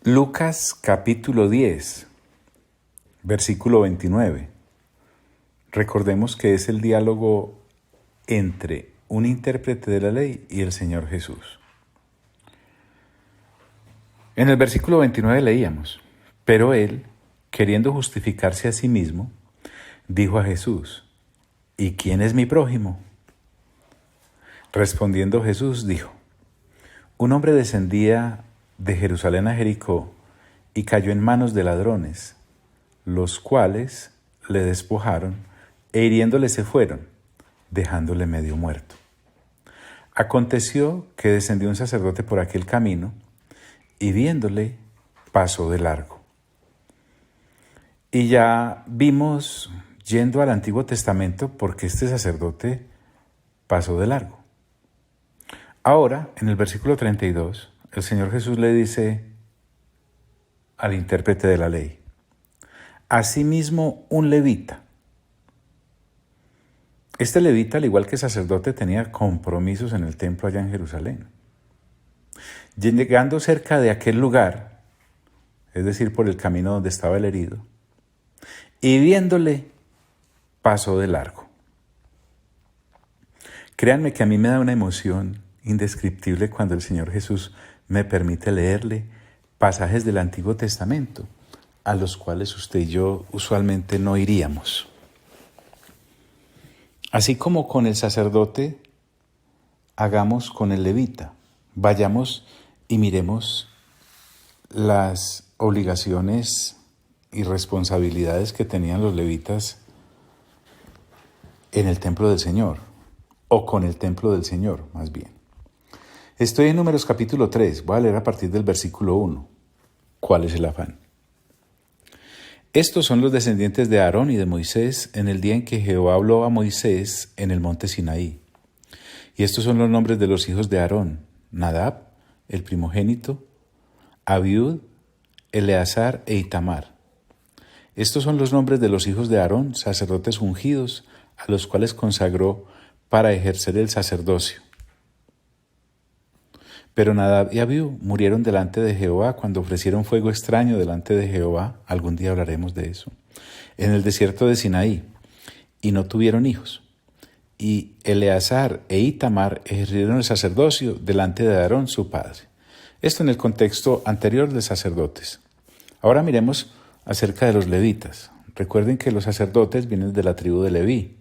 Lucas capítulo 10, versículo 29. Recordemos que es el diálogo entre un intérprete de la ley y el Señor Jesús. En el versículo 29 leíamos: pero él, queriendo justificarse a sí mismo, dijo a Jesús: ¿y quién es mi prójimo? Respondiendo Jesús dijo: un hombre descendía de Jerusalén a Jericó y cayó en manos de ladrones, los cuales le despojaron e hiriéndole se fueron, dejándole medio muerto. Aconteció que descendió un sacerdote por aquel camino y viéndole pasó de largo. Y ya vimos, yendo al Antiguo Testamento, porque este sacerdote pasó de largo. Ahora, en el versículo 32, el Señor Jesús le dice al intérprete de la ley: asimismo un levita. Este levita, al igual que sacerdote, tenía compromisos en el templo allá en Jerusalén. Llegando cerca de aquel lugar, es decir, por el camino donde estaba el herido, y viéndole, pasó de largo. Créanme que a mí me da una emoción indescriptible cuando el Señor Jesús me permite leerle pasajes del Antiguo Testamento, a los cuales usted y yo usualmente no iríamos. Así como con el sacerdote, hagamos con el levita. Vayamos y miremos las obligaciones y responsabilidades que tenían los levitas en el templo del Señor, o con el templo del Señor, más bien. Estoy en Números capítulo 3, voy a leer a partir del versículo 1. ¿Cuál es el afán? Estos son los descendientes de Aarón y de Moisés en el día en que Jehová habló a Moisés en el monte Sinaí. Y estos son los nombres de los hijos de Aarón: Nadab, el primogénito, Abiud, Eleazar e Itamar. Estos son los nombres de los hijos de Aarón, sacerdotes ungidos, a los cuales consagró para ejercer el sacerdocio. Pero Nadab y Abiú murieron delante de Jehová cuando ofrecieron fuego extraño delante de Jehová, algún día hablaremos de eso, en el desierto de Sinaí, y no tuvieron hijos. Y Eleazar e Itamar ejercieron el sacerdocio delante de Aarón su padre. Esto en el contexto anterior de sacerdotes. Ahora miremos acerca de los levitas. Recuerden que los sacerdotes vienen de la tribu de Leví.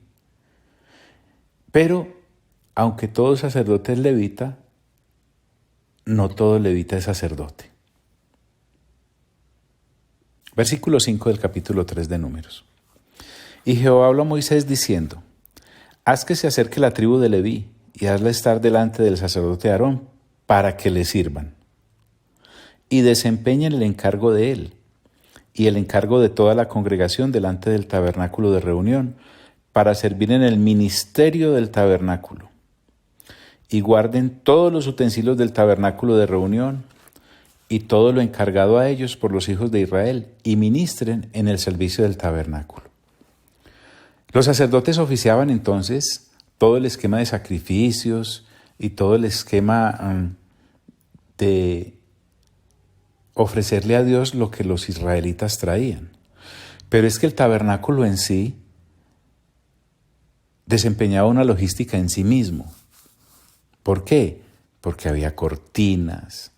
Pero, aunque todo sacerdote es levita, no todo levita es sacerdote. Versículo 5 del capítulo 3 de Números. Y Jehová habló a Moisés diciendo: haz que se acerque la tribu de Leví y hazla estar delante del sacerdote Aarón para que le sirvan. Y desempeñen el encargo de él y el encargo de toda la congregación delante del tabernáculo de reunión para servir en el ministerio del tabernáculo. Y guarden todos los utensilios del tabernáculo de reunión y todo lo encargado a ellos por los hijos de Israel, y ministren en el servicio del tabernáculo. Los sacerdotes oficiaban entonces todo el esquema de sacrificios y todo el esquema de ofrecerle a Dios lo que los israelitas traían. Pero es que el tabernáculo en sí desempeñaba una logística en sí mismo. ¿Por qué? Porque había cortinas,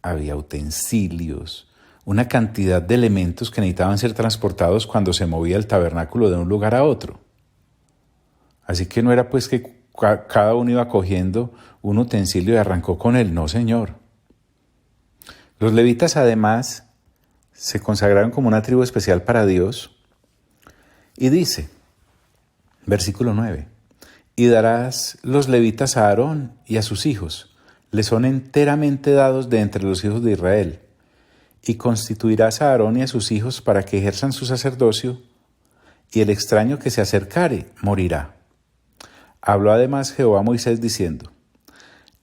había utensilios, una cantidad de elementos que necesitaban ser transportados cuando se movía el tabernáculo de un lugar a otro. Así que no era pues que cada uno iba cogiendo un utensilio y arrancó con él, no señor. Los levitas además se consagraron como una tribu especial para Dios, y dice, versículo 9, y darás los levitas a Aarón y a sus hijos, les son enteramente dados de entre los hijos de Israel, y constituirás a Aarón y a sus hijos para que ejerzan su sacerdocio, y el extraño que se acercare morirá. Habló además Jehová a Moisés diciendo: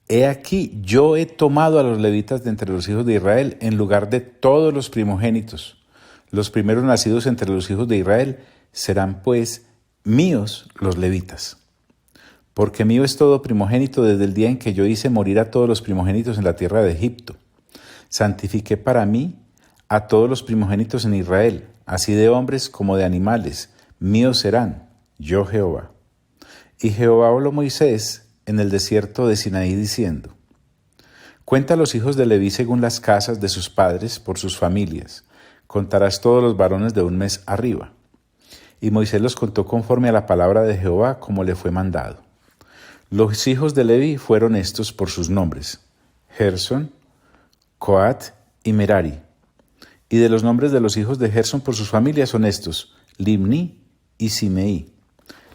he aquí, yo he tomado a los levitas de entre los hijos de Israel en lugar de todos los primogénitos. Los primeros nacidos entre los hijos de Israel serán pues míos los levitas. Porque mío es todo primogénito desde el día en que yo hice morir a todos los primogénitos en la tierra de Egipto. Santifiqué para mí a todos los primogénitos en Israel, así de hombres como de animales, míos serán, yo Jehová. Y Jehová habló a Moisés en el desierto de Sinaí diciendo: Cuenta a los hijos de Leví según las casas de sus padres por sus familias. Contarás todos los varones de un mes arriba. Y Moisés los contó conforme a la palabra de Jehová, como le fue mandado. Los hijos de Leví fueron estos por sus nombres: Gersón, Coat y Merari. Y de los nombres de los hijos de Gersón por sus familias son estos: Limni y Simeí.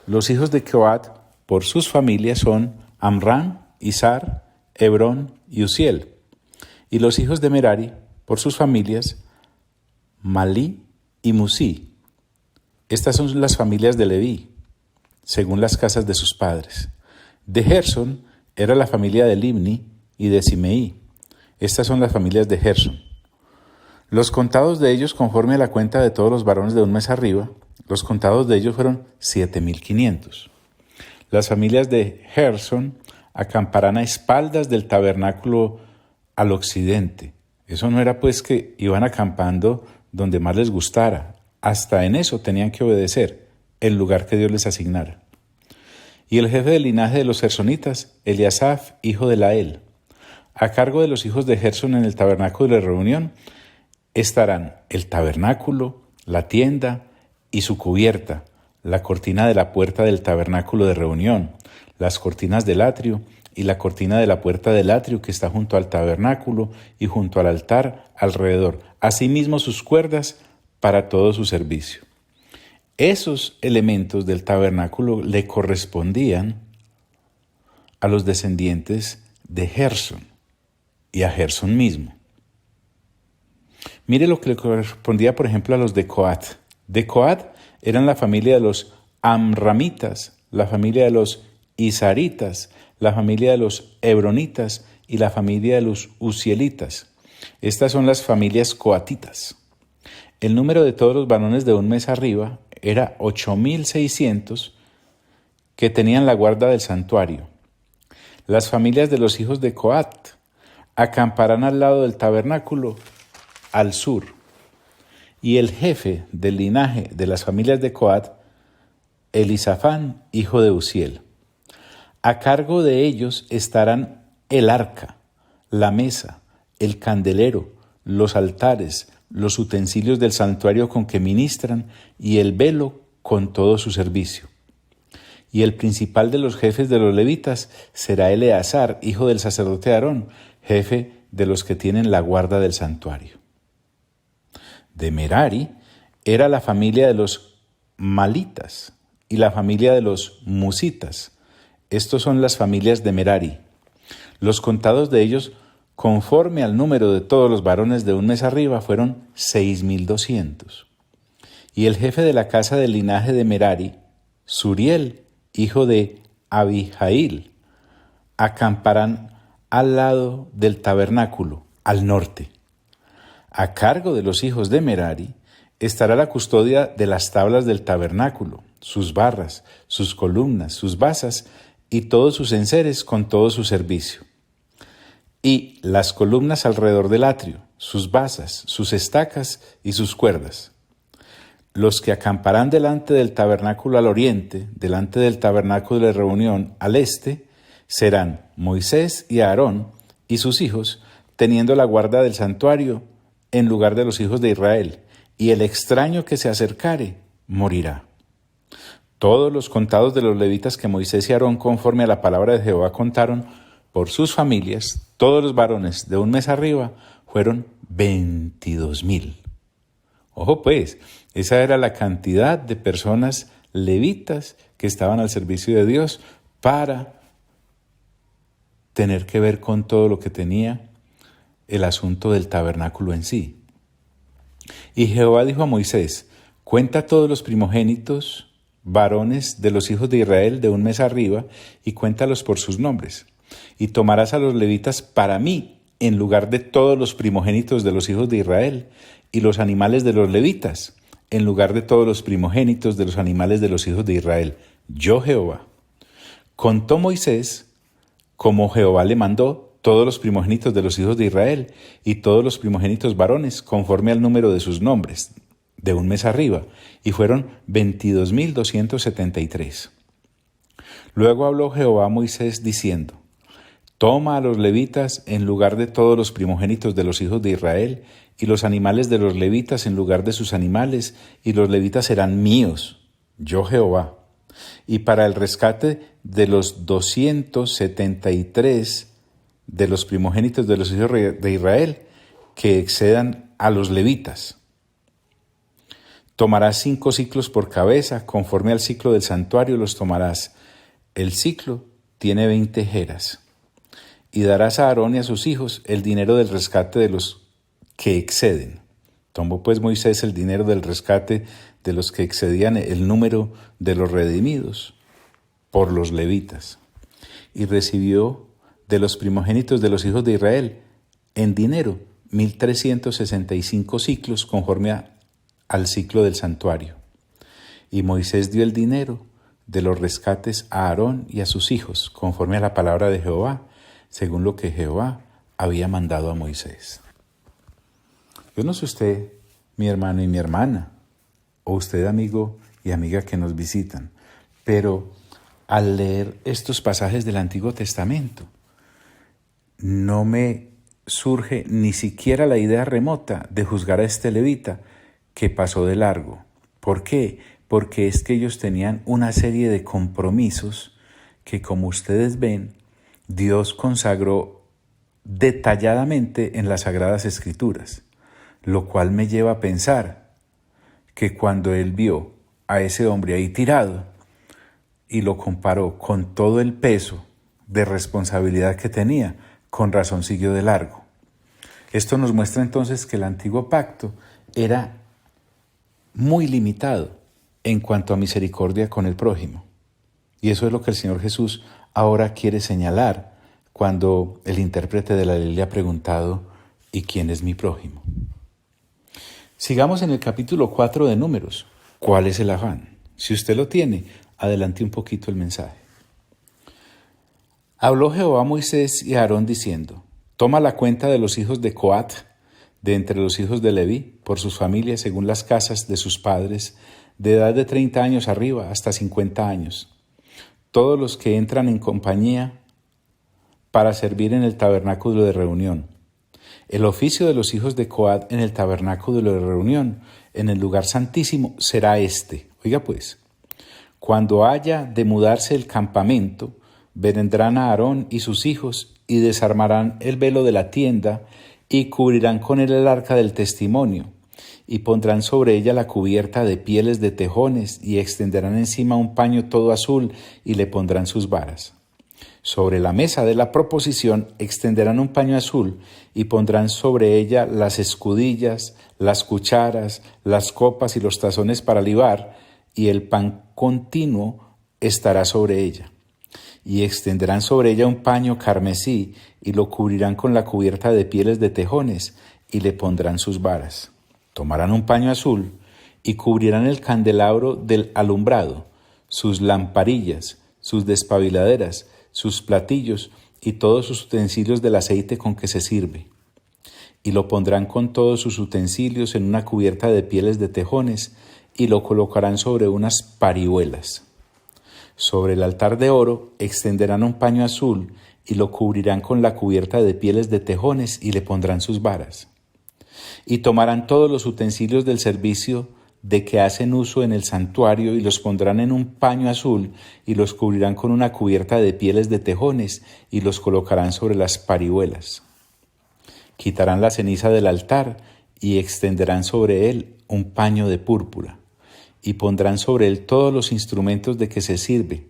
Los hijos de Coat por sus familias son Amram, Izar, Hebrón y Uziel. Y los hijos de Merari por sus familias, Malí y Musí. Estas son las familias de Leví, según las casas de sus padres. De Gersón era la familia de Limni y de Simeí. Estas son las familias de Gersón. Los contados de ellos, conforme a la cuenta de todos los varones de un mes arriba, los contados de ellos fueron 7,500. Las familias de Gersón acamparán a espaldas del tabernáculo al occidente. Eso no era pues que iban acampando donde más les gustara. Hasta en eso tenían que obedecer el lugar que Dios les asignara. Y el jefe del linaje de los gersonitas, Eliasaf, hijo de Lael. A cargo de los hijos de Gersón en el tabernáculo de la reunión estarán el tabernáculo, la tienda y su cubierta, la cortina de la puerta del tabernáculo de reunión, las cortinas del atrio y la cortina de la puerta del atrio que está junto al tabernáculo y junto al altar alrededor, asimismo sus cuerdas para todo su servicio. Esos elementos del tabernáculo le correspondían a los descendientes de Gersón y a Gersón mismo. Mire lo que le correspondía, por ejemplo, a los de Coat. De Coat eran la familia de los Amramitas, la familia de los Izaritas, la familia de los Hebronitas y la familia de los Uzielitas. Estas son las familias coatitas. El número de todos los varones de un mes arriba era 8,600 que tenían la guarda del santuario. Las familias de los hijos de Coat acamparán al lado del tabernáculo al sur. Y el jefe del linaje de las familias de Coat, Elisafán, hijo de Uziel. A cargo de ellos estarán el arca, la mesa, el candelero, los altares, los utensilios del santuario con que ministran y el velo con todo su servicio. Y el principal de los jefes de los levitas será Eleazar, hijo del sacerdote Aarón, jefe de los que tienen la guarda del santuario. De Merari era la familia de los Malitas y la familia de los Musitas. Estos son las familias de Merari. Los contados de ellos, conforme al número de todos los varones de un mes arriba, fueron 6,200. Y el jefe de la casa del linaje de Merari, Suriel, hijo de Abijail, acamparán al lado del tabernáculo, al norte. A cargo de los hijos de Merari estará la custodia de las tablas del tabernáculo, sus barras, sus columnas, sus basas y todos sus enseres con todo su servicio. Y las columnas alrededor del atrio, sus basas, sus estacas y sus cuerdas. Los que acamparán delante del tabernáculo al oriente, delante del tabernáculo de reunión al este, serán Moisés y Aarón y sus hijos, teniendo la guarda del santuario en lugar de los hijos de Israel, y el extraño que se acercare morirá. Todos los contados de los levitas que Moisés y Aarón, conforme a la palabra de Jehová, contaron por sus familias, todos los varones de un mes arriba, fueron 22,000. Ojo pues, esa era la cantidad de personas levitas que estaban al servicio de Dios para tener que ver con todo lo que tenía el asunto del tabernáculo en sí. Y Jehová dijo a Moisés: cuenta todos los primogénitos varones de los hijos de Israel de un mes arriba y cuéntalos por sus nombres. Y tomarás a los levitas para mí en lugar de todos los primogénitos de los hijos de Israel, y los animales de los levitas en lugar de todos los primogénitos de los animales de los hijos de Israel. Yo Jehová. Contó Moisés como Jehová le mandó todos los primogénitos de los hijos de Israel y todos los primogénitos varones, conforme al número de sus nombres, de un mes arriba, y fueron 22,273. Luego habló Jehová a Moisés diciendo: Toma a los levitas en lugar de todos los primogénitos de los hijos de Israel, y los animales de los levitas en lugar de sus animales, y los levitas serán míos, yo Jehová. Y para el rescate de los 273 de los primogénitos de los hijos de Israel, que excedan a los levitas. Tomarás 5 siclos por cabeza, conforme al ciclo del santuario los tomarás. El ciclo tiene 20 jeras. Y darás a Aarón y a sus hijos el dinero del rescate de los que exceden. Tomó pues Moisés el dinero del rescate de los que excedían el número de los redimidos por los levitas, y recibió de los primogénitos de los hijos de Israel en dinero 1,365 siclos, conforme al ciclo del santuario. Y Moisés dio el dinero de los rescates a Aarón y a sus hijos, conforme a la palabra de Jehová, según lo que Jehová había mandado a Moisés. Yo no sé usted, mi hermano y mi hermana, o usted, amigo y amiga que nos visitan, pero al leer estos pasajes del Antiguo Testamento, no me surge ni siquiera la idea remota de juzgar a este levita que pasó de largo. ¿Por qué? Porque es que ellos tenían una serie de compromisos que, como ustedes ven, Dios consagró detalladamente en las Sagradas Escrituras, lo cual me lleva a pensar que cuando Él vio a ese hombre ahí tirado y lo comparó con todo el peso de responsabilidad que tenía, con razón siguió de largo. Esto nos muestra entonces que el antiguo pacto era muy limitado en cuanto a misericordia con el prójimo. Y eso es lo que el Señor Jesús ahora quiere señalar cuando el intérprete de la ley le ha preguntado: ¿y quién es mi prójimo? Sigamos en el capítulo 4 de Números. ¿Cuál es el afán? Si usted lo tiene, adelante un poquito el mensaje. Habló Jehová a Moisés y a Aarón diciendo: Toma la cuenta de los hijos de Coat, de entre los hijos de Leví, por sus familias según las casas de sus padres, de edad de 30 años arriba hasta 50 años. Todos los que entran en compañía para servir en el tabernáculo de reunión. El oficio de los hijos de Coat en el tabernáculo de reunión, en el lugar santísimo, será este. Oiga pues, cuando haya de mudarse el campamento, vendrán a Aarón y sus hijos y desarmarán el velo de la tienda y cubrirán con él el arca del testimonio y pondrán sobre ella la cubierta de pieles de tejones y extenderán encima un paño todo azul y le pondrán sus varas. Sobre la mesa de la proposición extenderán un paño azul y pondrán sobre ella las escudillas, las cucharas, las copas y los tazones para libar, y el pan continuo estará sobre ella. Y extenderán sobre ella un paño carmesí y lo cubrirán con la cubierta de pieles de tejones y le pondrán sus varas. Tomarán un paño azul y cubrirán el candelabro del alumbrado, sus lamparillas, sus despabiladeras, sus platillos y todos sus utensilios del aceite con que se sirve. Y lo pondrán con todos sus utensilios en una cubierta de pieles de tejones y lo colocarán sobre unas parihuelas. Sobre el altar de oro extenderán un paño azul y lo cubrirán con la cubierta de pieles de tejones y le pondrán sus varas. Y tomarán todos los utensilios del servicio de que hacen uso en el santuario y los pondrán en un paño azul y los cubrirán con una cubierta de pieles de tejones y los colocarán sobre las parihuelas. Quitarán la ceniza del altar y extenderán sobre él un paño de púrpura y pondrán sobre él todos los instrumentos de que se sirve,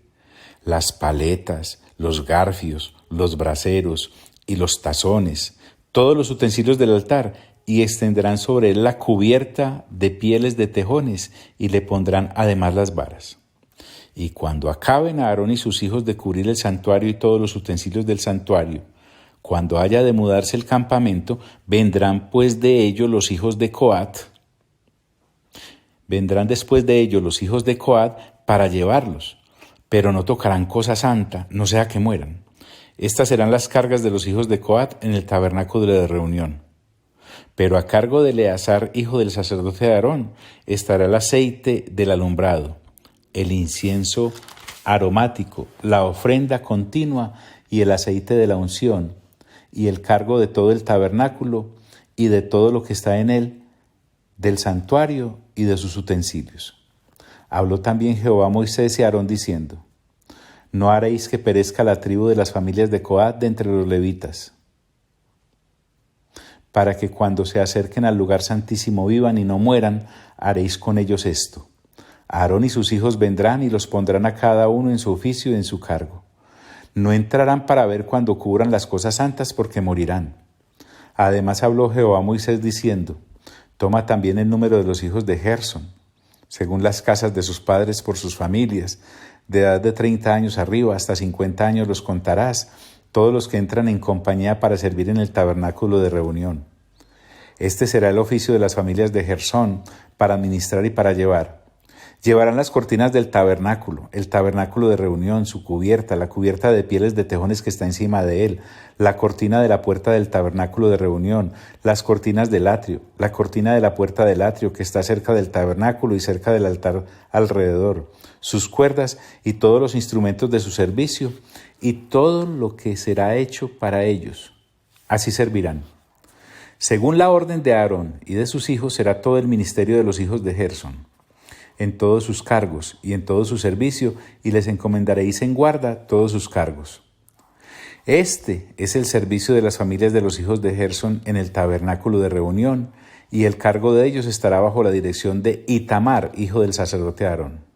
las paletas, los garfios, los braseros y los tazones, todos los utensilios del altar, y extenderán sobre él la cubierta de pieles de tejones y le pondrán además las varas. Y cuando acaben a Aarón y sus hijos de cubrir el santuario y todos los utensilios del santuario, cuando haya de mudarse el campamento, vendrán pues de ellos los hijos de Coat, vendrán después de ellos los hijos de Coat para llevarlos, pero no tocarán cosa santa, no sea que mueran. Estas serán las cargas de los hijos de Coat en el tabernáculo de reunión. Pero a cargo de Eleazar, hijo del sacerdote Aarón, estará el aceite del alumbrado, el incienso aromático, la ofrenda continua y el aceite de la unción, y el cargo de todo el tabernáculo y de todo lo que está en él, del santuario y de sus utensilios. Habló también Jehová a Moisés y a Aarón diciendo: No haréis que perezca la tribu de las familias de Coat de entre los levitas, para que cuando se acerquen al lugar santísimo vivan y no mueran, haréis con ellos esto. Aarón y sus hijos vendrán y los pondrán a cada uno en su oficio y en su cargo. No entrarán para ver cuando cubran las cosas santas, porque morirán. Además habló Jehová a Moisés diciendo: Toma también el número de los hijos de Gersón, según las casas de sus padres por sus familias, de edad de 30 años arriba hasta 50 años los contarás, todos los que entran en compañía para servir en el tabernáculo de reunión. Este será el oficio de las familias de Gersón para administrar y para llevar. Llevarán las cortinas del tabernáculo, el tabernáculo de reunión, su cubierta, la cubierta de pieles de tejones que está encima de él, la cortina de la puerta del tabernáculo de reunión, las cortinas del atrio, la cortina de la puerta del atrio que está cerca del tabernáculo y cerca del altar alrededor, sus cuerdas y todos los instrumentos de su servicio y todo lo que será hecho para ellos. Así servirán. Según la orden de Aarón y de sus hijos será todo el ministerio de los hijos de Gersón, en todos sus cargos y en todo su servicio, y les encomendaréis en guarda todos sus cargos. Este es el servicio de las familias de los hijos de Gersón en el tabernáculo de reunión, y el cargo de ellos estará bajo la dirección de Itamar, hijo del sacerdote Aarón.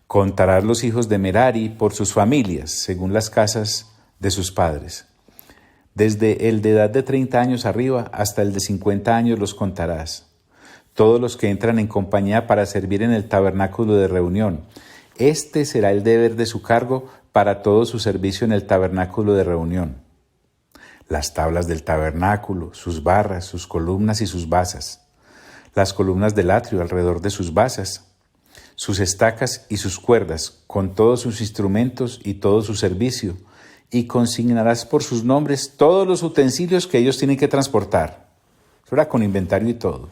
Contarás los hijos de Merari por sus familias, según las casas de sus padres. Desde el de edad de 30 años arriba hasta el de 50 años los contarás. Todos los que entran en compañía para servir en el tabernáculo de reunión. Este será el deber de su cargo para todo su servicio en el tabernáculo de reunión. Las tablas del tabernáculo, sus barras, sus columnas y sus basas. Las columnas del atrio alrededor de sus basas. Sus estacas y sus cuerdas, con todos sus instrumentos y todo su servicio. Y consignarás por sus nombres todos los utensilios que ellos tienen que transportar. Eso era con inventario y todo.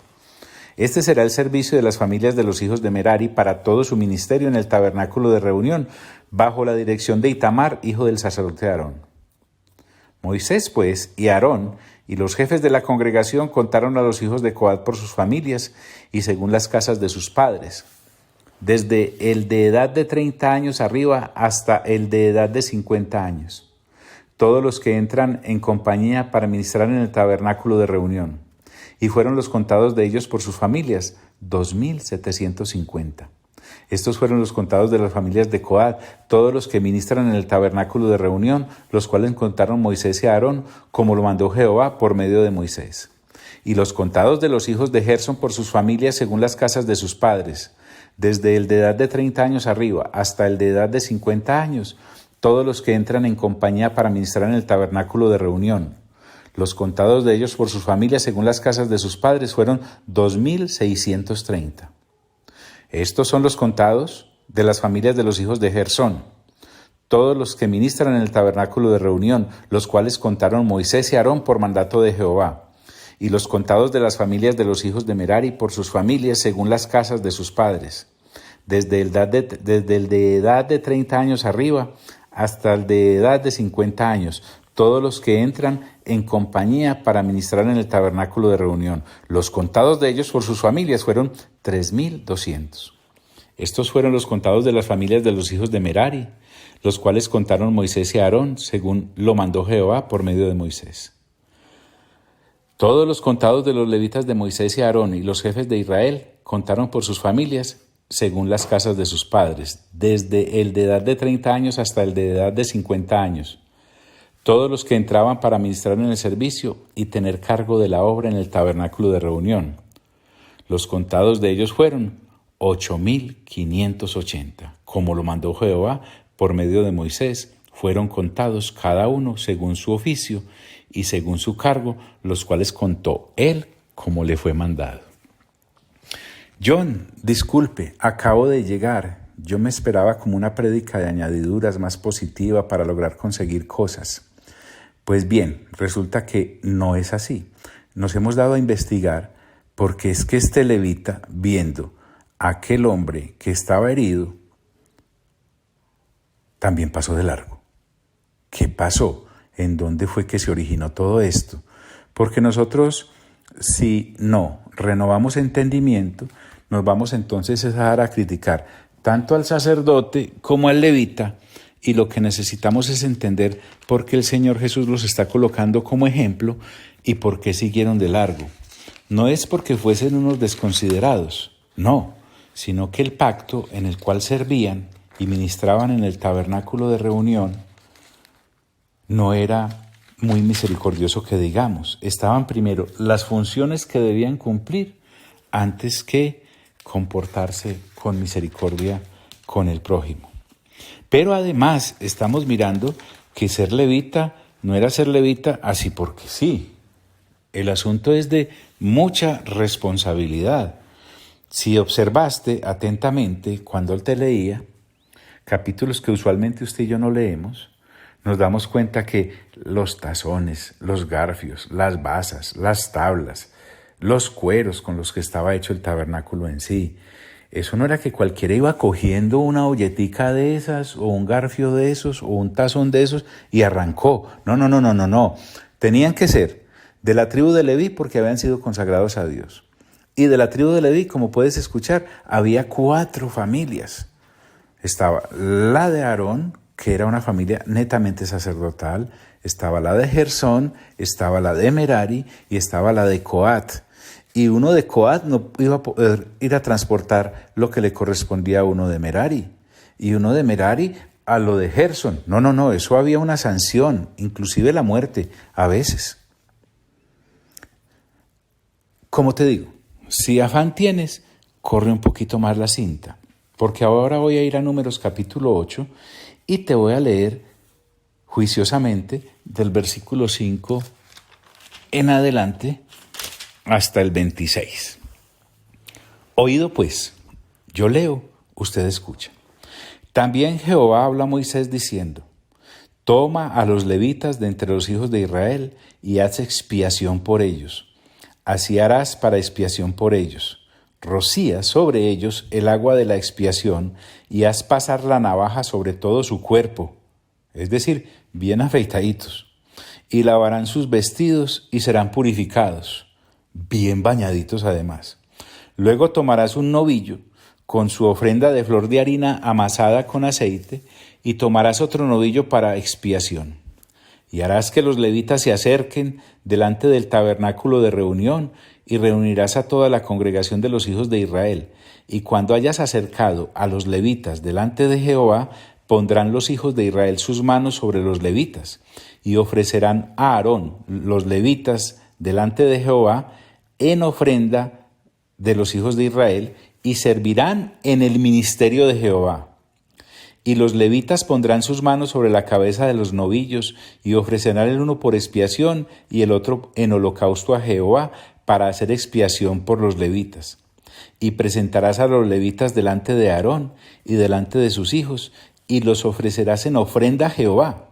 Este será el servicio de las familias de los hijos de Merari para todo su ministerio en el tabernáculo de reunión, bajo la dirección de Itamar, hijo del sacerdote Aarón. Moisés, pues, y Aarón, y los jefes de la congregación contaron a los hijos de Coat por sus familias y según las casas de sus padres, desde el de edad de 30 años arriba hasta el de edad de 50 años, todos los que entran en compañía para ministrar en el tabernáculo de reunión. Y fueron los contados de ellos por sus familias, 2,750. Estos fueron los contados de las familias de Coat, todos los que ministran en el tabernáculo de reunión, los cuales contaron Moisés y Aarón, como lo mandó Jehová por medio de Moisés. Y los contados de los hijos de Gersón por sus familias según las casas de sus padres, desde el de edad de 30 años arriba hasta el de edad de 50 años, todos los que entran en compañía para ministrar en el tabernáculo de reunión. Los contados de ellos por sus familias según las casas de sus padres fueron 2,630. Estos son los contados de las familias de los hijos de Gersón, todos los que ministran en el tabernáculo de reunión, los cuales contaron Moisés y Aarón por mandato de Jehová, y los contados de las familias de los hijos de Merari por sus familias según las casas de sus padres, desde el de edad de 30 años arriba hasta el de edad de 50 años, todos los que entran en compañía para ministrar en el tabernáculo de reunión. Los contados de ellos por sus familias fueron 3,200. Estos fueron los contados de las familias de los hijos de Merari, los cuales contaron Moisés y Aarón, según lo mandó Jehová por medio de Moisés. Todos los contados de los levitas de Moisés y Aarón y los jefes de Israel contaron por sus familias, según las casas de sus padres, desde el de edad de 30 años hasta el de edad de 50 años. Todos los que entraban para ministrar en el servicio y tener cargo de la obra en el tabernáculo de reunión. Los contados de ellos fueron 8,580. Como lo mandó Jehová por medio de Moisés, fueron contados cada uno según su oficio y según su cargo, los cuales contó él como le fue mandado. John, disculpe, acabo de llegar. Yo me esperaba como una prédica de añadiduras más positiva para lograr conseguir cosas. Pues bien, resulta que no es así. Nos hemos dado a investigar porque es que este levita, viendo a aquel hombre que estaba herido, también pasó de largo. ¿Qué pasó? ¿En dónde fue que se originó todo esto? Porque nosotros, si no renovamos entendimiento, nos vamos entonces a dar a criticar tanto al sacerdote como al levita, y lo que necesitamos es entender por qué el Señor Jesús los está colocando como ejemplo y por qué siguieron de largo. No es porque fuesen unos desconsiderados, no, sino que el pacto en el cual servían y ministraban en el tabernáculo de reunión no era muy misericordioso que digamos. Estaban primero las funciones que debían cumplir antes que comportarse con misericordia con el prójimo. Pero además estamos mirando que ser levita no era ser levita así porque sí. El asunto es de mucha responsabilidad. Si observaste atentamente cuando él te leía, capítulos que usualmente usted y yo no leemos, nos damos cuenta que los tazones, los garfios, las basas, las tablas, los cueros con los que estaba hecho el tabernáculo en sí, eso no era que cualquiera iba cogiendo una olletica de esas o un garfio de esos o un tazón de esos y arrancó. No. Tenían que ser de la tribu de Leví porque habían sido consagrados a Dios. Y de la tribu de Leví, como puedes escuchar, había 4 familias. Estaba la de Aarón, que era una familia netamente sacerdotal, estaba la de Gersón, estaba la de Merari y estaba la de Coat. Y uno de Coat no iba a poder ir a transportar lo que le correspondía a uno de Merari. Y uno de Merari a lo de Gersón. No, eso había una sanción, inclusive la muerte, a veces. Como te digo, si afán tienes, corre un poquito más la cinta. Porque ahora voy a ir a Números capítulo 8 y te voy a leer juiciosamente del versículo 5 en adelante hasta el 26. Oído pues, yo leo, usted escucha. También Jehová habla a Moisés diciendo, toma a los levitas de entre los hijos de Israel y haz expiación por ellos. Así harás para expiación por ellos. Rocía sobre ellos el agua de la expiación y haz pasar la navaja sobre todo su cuerpo, es decir, bien afeitaditos, y lavarán sus vestidos y serán purificados, bien bañaditos además. Luego tomarás un novillo con su ofrenda de flor de harina amasada con aceite y tomarás otro novillo para expiación. Y harás que los levitas se acerquen delante del tabernáculo de reunión y reunirás a toda la congregación de los hijos de Israel. Y cuando hayas acercado a los levitas delante de Jehová, pondrán los hijos de Israel sus manos sobre los levitas y ofrecerán a Aarón los levitas delante de Jehová en ofrenda de los hijos de Israel y servirán en el ministerio de Jehová. Y los levitas pondrán sus manos sobre la cabeza de los novillos y ofrecerán el uno por expiación y el otro en holocausto a Jehová para hacer expiación por los levitas. Y presentarás a los levitas delante de Aarón y delante de sus hijos y los ofrecerás en ofrenda a Jehová.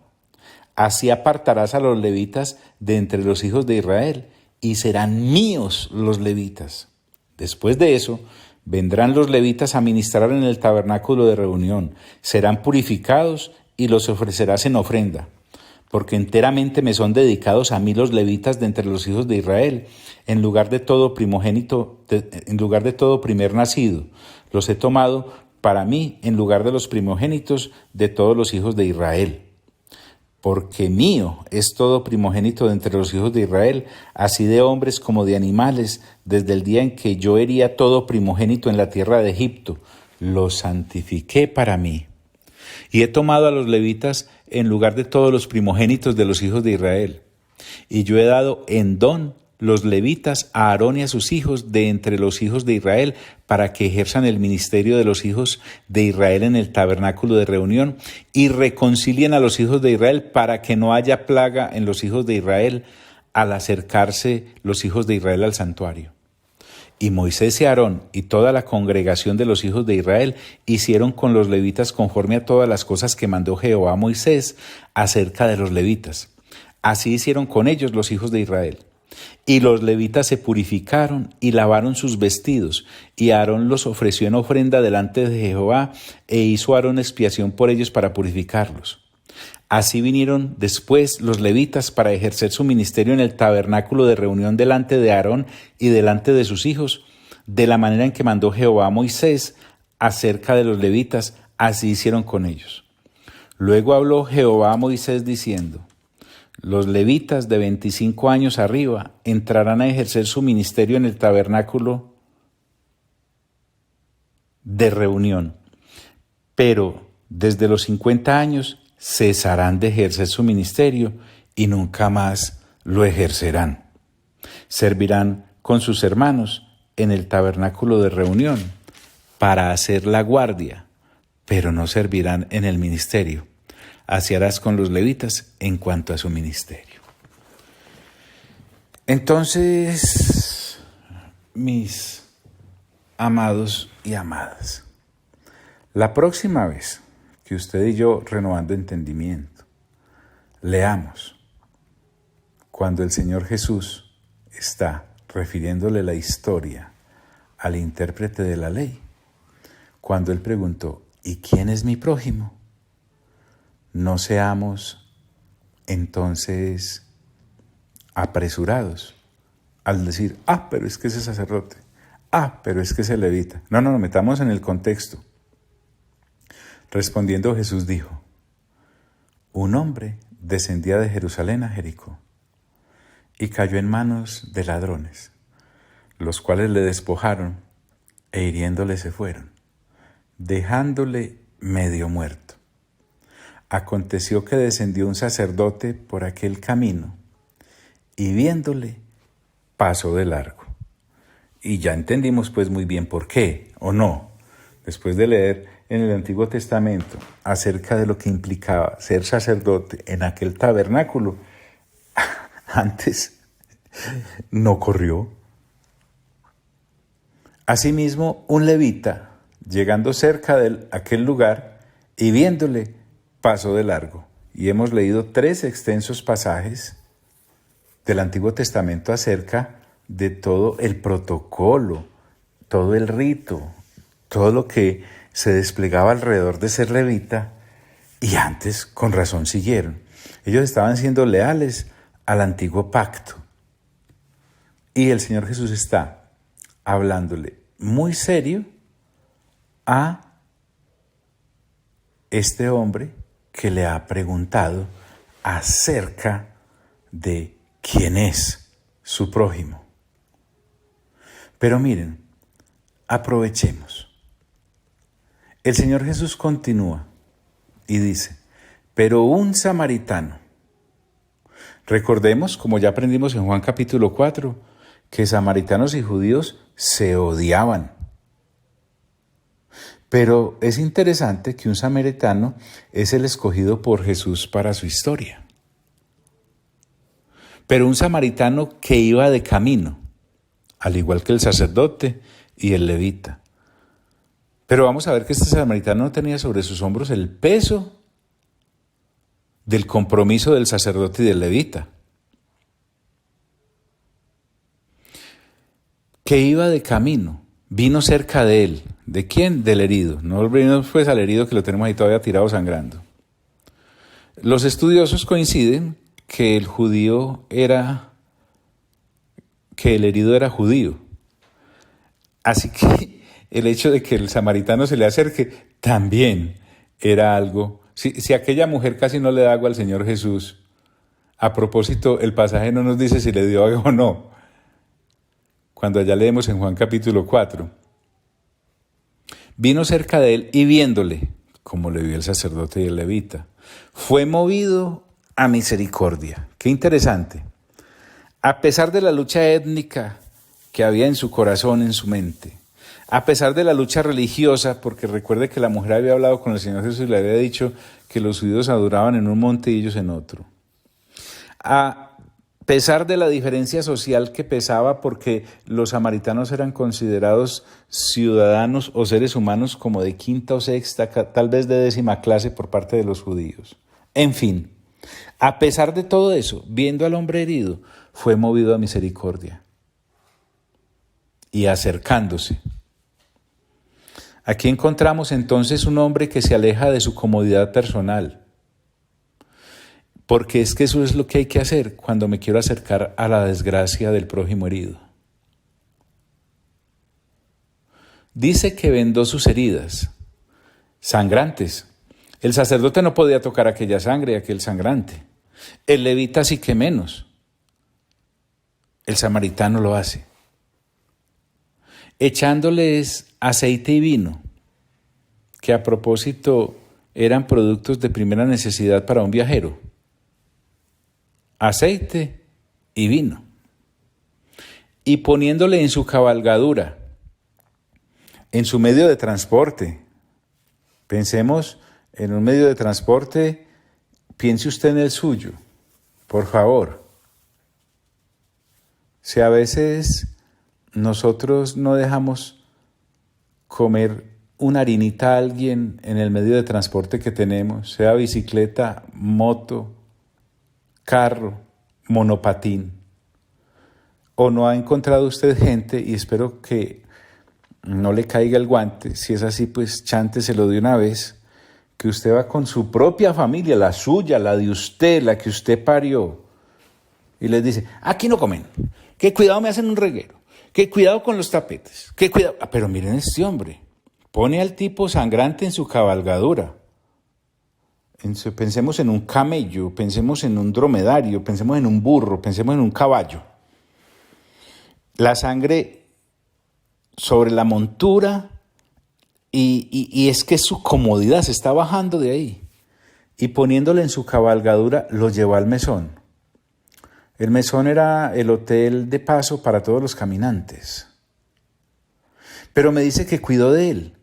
Así apartarás a los levitas de entre los hijos de Israel y serán míos los levitas. Después de eso, vendrán los levitas a ministrar en el tabernáculo de reunión, serán purificados y los ofrecerás en ofrenda, porque enteramente me son dedicados a mí los levitas de entre los hijos de Israel, en lugar de todo primogénito, en lugar de todo primer nacido, los he tomado para mí en lugar de los primogénitos de todos los hijos de Israel. Porque mío es todo primogénito de entre los hijos de Israel, así de hombres como de animales, desde el día en que yo hería todo primogénito en la tierra de Egipto, lo santifiqué para mí. Y he tomado a los levitas en lugar de todos los primogénitos de los hijos de Israel. Y yo he dado en don los levitas a Aarón y a sus hijos de entre los hijos de Israel, para que ejerzan el ministerio de los hijos de Israel en el tabernáculo de reunión y reconcilien a los hijos de Israel, para que no haya plaga en los hijos de Israel al acercarse los hijos de Israel al santuario. Y Moisés y Aarón y toda la congregación de los hijos de Israel hicieron con los levitas conforme a todas las cosas que mandó Jehová a Moisés acerca de los levitas. Así hicieron con ellos los hijos de Israel. Y los levitas se purificaron y lavaron sus vestidos, y Aarón los ofreció en ofrenda delante de Jehová, e hizo Aarón expiación por ellos para purificarlos. Así vinieron después los levitas para ejercer su ministerio en el tabernáculo de reunión delante de Aarón y delante de sus hijos, de la manera en que mandó Jehová a Moisés acerca de los levitas, así hicieron con ellos. Luego habló Jehová a Moisés diciendo: los levitas de 25 años arriba entrarán a ejercer su ministerio en el tabernáculo de reunión, pero desde los 50 años cesarán de ejercer su ministerio y nunca más lo ejercerán. Servirán con sus hermanos en el tabernáculo de reunión para hacer la guardia, pero no servirán en el ministerio. Así harás con los levitas en cuanto a su ministerio. Entonces, mis amados y amadas, la próxima vez que usted y yo, renovando entendimiento, leamos cuando el Señor Jesús está refiriéndole la historia al intérprete de la ley, cuando él preguntó: ¿y quién es mi prójimo? No seamos entonces apresurados al decir: pero es que ese sacerdote, pero es que ese levita. No, metamos en el contexto. Respondiendo Jesús dijo: un hombre descendía de Jerusalén a Jericó y cayó en manos de ladrones, los cuales le despojaron e hiriéndole se fueron, dejándole medio muerto. Aconteció que descendió un sacerdote por aquel camino y viéndole pasó de largo. Y ya entendimos pues muy bien por qué, ¿o no? Después de leer en el Antiguo Testamento acerca de lo que implicaba ser sacerdote en aquel tabernáculo, antes no corrió. Asimismo, un levita, llegando cerca de aquel lugar y viéndole, pasó de largo. Y hemos leído 3 extensos pasajes del Antiguo Testamento acerca de todo el protocolo, todo el rito, todo lo que se desplegaba alrededor de ser levita, y antes con razón siguieron. Ellos estaban siendo leales al antiguo pacto. Y el Señor Jesús está hablándole muy serio a este hombre que le ha preguntado acerca de quién es su prójimo. Pero miren, aprovechemos. El Señor Jesús continúa y dice: pero un samaritano. Recordemos, como ya aprendimos en Juan capítulo 4, que samaritanos y judíos se odiaban. Pero es interesante que un samaritano es el escogido por Jesús para su historia. Pero un samaritano que iba de camino, al igual que el sacerdote y el levita. Pero vamos a ver que este samaritano no tenía sobre sus hombros el peso del compromiso del sacerdote y del levita. Que iba de camino, vino cerca de él. ¿De quién? Del herido. No olvidemos pues al herido que lo tenemos ahí todavía tirado sangrando. Los estudiosos coinciden que el herido era judío. Así que el hecho de que el samaritano se le acerque también era algo. Si aquella mujer casi no le da agua al Señor Jesús, a propósito, el pasaje no nos dice si le dio agua o no, cuando allá leemos en Juan capítulo 4. Vino cerca de él y viéndole, como le vio el sacerdote y el levita, fue movido a misericordia. Qué interesante. A pesar de la lucha étnica que había en su corazón, en su mente, a pesar de la lucha religiosa, porque recuerde que la mujer había hablado con el Señor Jesús y le había dicho que los judíos adoraban en un monte y ellos en otro. pesar de la diferencia social que pesaba porque los samaritanos eran considerados ciudadanos o seres humanos como de quinta o sexta, tal vez de décima clase por parte de los judíos. En fin, a pesar de todo eso, viendo al hombre herido, fue movido a misericordia y acercándose. Aquí encontramos entonces un hombre que se aleja de su comodidad personal, porque es que eso es lo que hay que hacer cuando me quiero acercar a la desgracia del prójimo herido. Dice que vendó sus heridas, sangrantes. El sacerdote no podía tocar aquella sangre, aquel sangrante. El levita sí que menos. El samaritano lo hace, echándoles aceite y vino, que a propósito eran productos de primera necesidad para un viajero. Aceite y vino. Y poniéndole en su cabalgadura, en su medio de transporte. Pensemos en un medio de transporte, piense usted en el suyo, por favor. Si a veces nosotros no dejamos comer una harinita a alguien en el medio de transporte que tenemos, sea bicicleta, moto, carro, monopatín, o no ha encontrado usted gente, y espero que no le caiga el guante, si es así pues chánteselo de una vez, que usted va con su propia familia, la suya, la de usted, la que usted parió, y les dice, aquí no comen, que cuidado me hacen un reguero, que cuidado con los tapetes, que cuidado, pero miren este hombre, pone al tipo sangrante en su cabalgadura. Pensemos en un camello, pensemos en un dromedario, pensemos en un burro, pensemos en un caballo. La sangre sobre la montura y es que su comodidad se está bajando de ahí. Y poniéndole en su cabalgadura lo llevó al mesón. El mesón era el hotel de paso para todos los caminantes. Pero me dice que cuidó de él.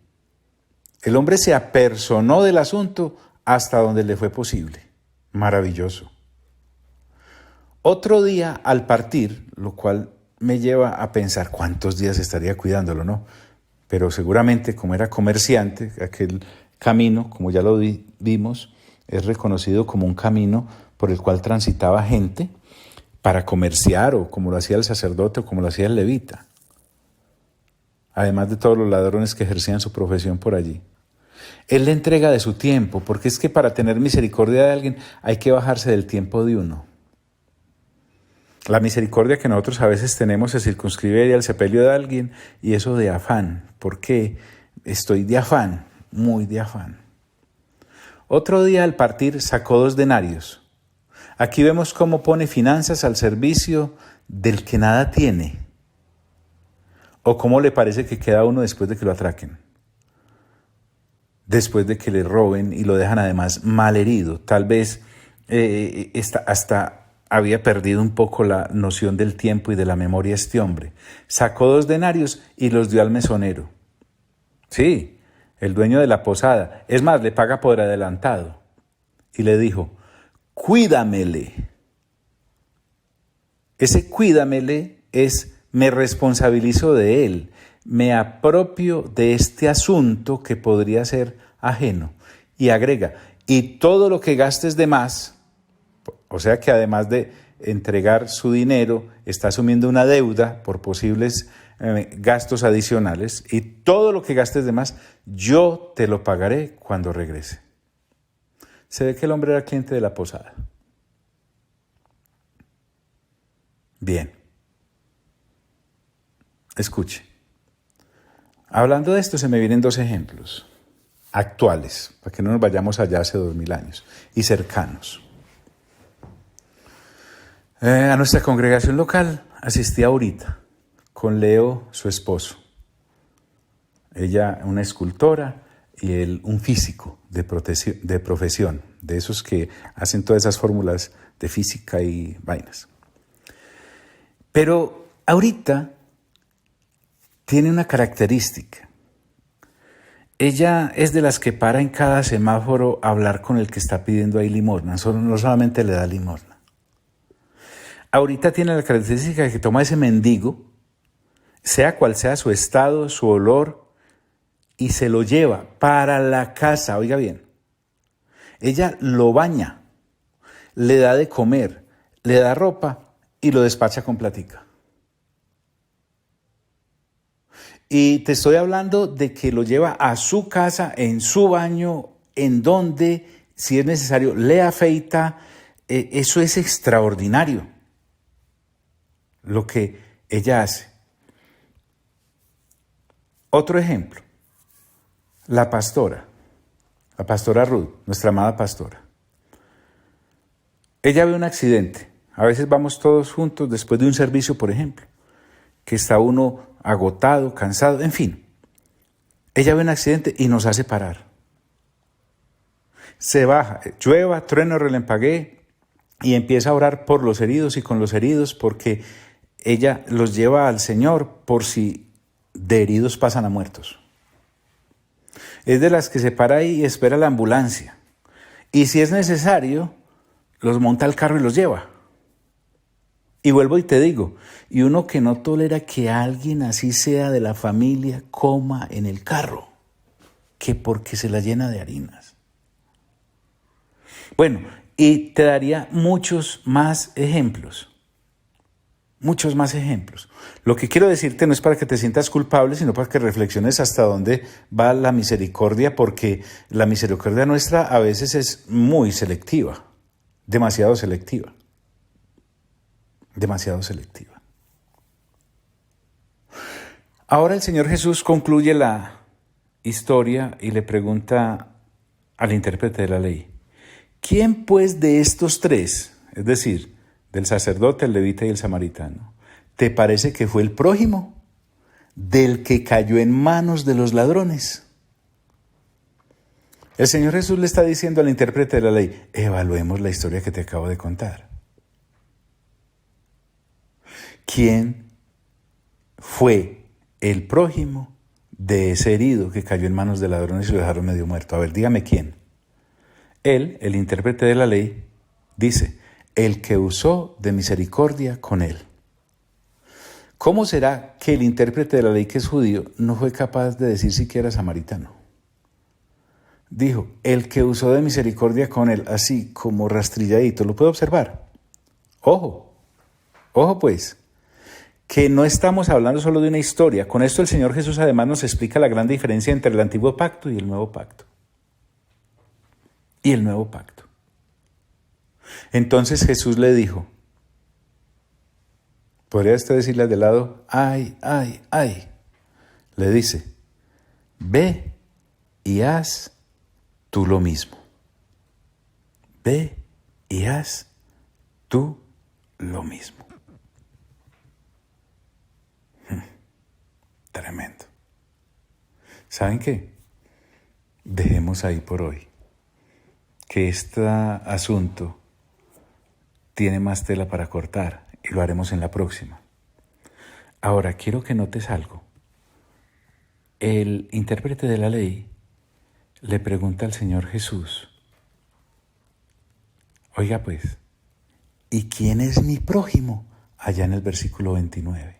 El hombre se apersonó del asunto hasta donde le fue posible. Maravilloso. Otro día al partir, lo cual me lleva a pensar cuántos días estaría cuidándolo, ¿no? Pero seguramente, como era comerciante, aquel camino, como ya lo vimos, es reconocido como un camino por el cual transitaba gente para comerciar, o como lo hacía el sacerdote o como lo hacía el levita. Además de todos los ladrones que ejercían su profesión por allí. Él le entrega de su tiempo, porque es que para tener misericordia de alguien hay que bajarse del tiempo de uno. La misericordia que nosotros a veces tenemos se circunscribe al sepelio de alguien, y eso de afán. ¿Por qué? Estoy de afán, muy de afán. Otro día al partir sacó 2 denarios. Aquí vemos cómo pone finanzas al servicio del que nada tiene. O cómo le parece que queda uno después de que lo atraquen. Después de que le roben y lo dejan además mal herido. Tal vez hasta había perdido un poco la noción del tiempo y de la memoria este hombre. Sacó 2 denarios y los dio al mesonero. Sí, el dueño de la posada. Es más, le paga por adelantado. Y le dijo, cuídamele. Ese cuídamele es, me responsabilizo de él. Me apropio de este asunto que podría ser ajeno. Y agrega, y todo lo que gastes de más, o sea que además de entregar su dinero, está asumiendo una deuda por posibles gastos adicionales, y todo lo que gastes de más, yo te lo pagaré cuando regrese. Se ve que el hombre era cliente de la posada. Bien. Escuche. Hablando de esto, se me vienen 2 ejemplos actuales, para que no nos vayamos allá hace 2000 años, y cercanos. A nuestra congregación local asistí ahorita con Leo, su esposo. Ella una escultora y él un físico de profesión, de esos que hacen todas esas fórmulas de física y vainas. Pero ahorita tiene una característica. Ella es de las que para en cada semáforo a hablar con el que está pidiendo ahí limosna, no solamente le da limosna. Ahorita tiene la característica de que toma ese mendigo, sea cual sea su estado, su olor, y se lo lleva para la casa. Oiga bien, ella lo baña, le da de comer, le da ropa y lo despacha con plática. Y te estoy hablando de que lo lleva a su casa, en su baño, en donde, si es necesario, le afeita. Eso es extraordinario, lo que ella hace. Otro ejemplo, la pastora Ruth, nuestra amada pastora. Ella ve un accidente. A veces vamos todos juntos después de un servicio, por ejemplo, que está uno agotado, cansado, en fin. Ella ve un accidente y nos hace parar. Se baja, llueva, trueno, relampaguee, y empieza a orar por los heridos y con los heridos, porque ella los lleva al Señor por si de heridos pasan a muertos. Es de las que se para ahí y espera la ambulancia. Y si es necesario, los monta al carro y los lleva. Y vuelvo y te digo, y uno que no tolera que alguien así sea de la familia coma en el carro, que porque se la llena de harinas. Bueno, y te daría muchos más ejemplos. Muchos más ejemplos. Lo que quiero decirte no es para que te sientas culpable, sino para que reflexiones hasta dónde va la misericordia, porque la misericordia nuestra a veces es muy selectiva, demasiado selectiva. Demasiado selectiva. Ahora el Señor Jesús concluye la historia y le pregunta al intérprete de la ley: ¿quién pues de estos tres, es decir, del sacerdote, el levita y el samaritano, te parece que fue el prójimo del que cayó en manos de los ladrones? El Señor Jesús le está diciendo al intérprete de la ley: evaluemos la historia que te acabo de contar. ¿Quién fue el prójimo de ese herido que cayó en manos de ladrones y lo dejaron medio muerto? A ver, dígame quién. Él, el intérprete de la ley, dice: el que usó de misericordia con él. ¿Cómo será que el intérprete de la ley, que es judío, no fue capaz de decir siquiera samaritano? Dijo: el que usó de misericordia con él, así como rastrilladito. ¿Lo puede observar? Ojo pues, que no estamos hablando solo de una historia. Con esto el Señor Jesús además nos explica la gran diferencia entre el antiguo pacto y el nuevo pacto. Y el nuevo pacto. Entonces Jesús le dijo, podría usted decirle de lado, ay. Le dice: ve y haz tú lo mismo. Ve y haz tú lo mismo. Tremendo. ¿Saben qué? Dejemos ahí por hoy, que este asunto tiene más tela para cortar y lo haremos en la próxima. Ahora, quiero que notes algo. El intérprete de la ley le pregunta al Señor Jesús: oiga pues, ¿y quién es mi prójimo? Allá en el versículo 29.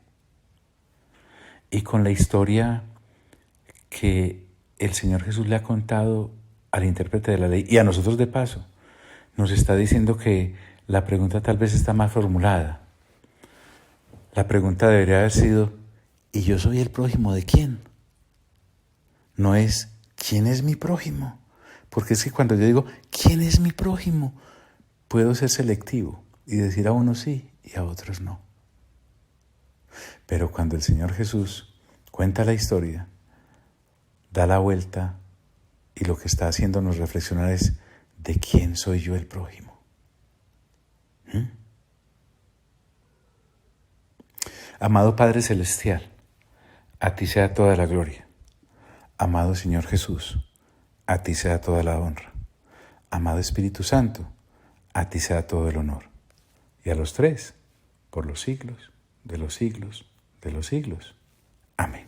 Y con la historia que el Señor Jesús le ha contado al intérprete de la ley y a nosotros de paso, nos está diciendo que la pregunta tal vez está mal formulada. La pregunta debería haber sido: ¿y yo soy el prójimo de quién? No es ¿quién es mi prójimo? Porque es que cuando yo digo ¿quién es mi prójimo?, puedo ser selectivo y decir a unos sí y a otros no. Pero cuando el Señor Jesús cuenta la historia, da la vuelta y lo que está haciéndonos reflexionar es: ¿de quién soy yo el prójimo? Amado Padre Celestial, a ti sea toda la gloria. Amado Señor Jesús, a ti sea toda la honra. Amado Espíritu Santo, a ti sea todo el honor. Y a los tres, por los siglos de los siglos de los siglos. Amén.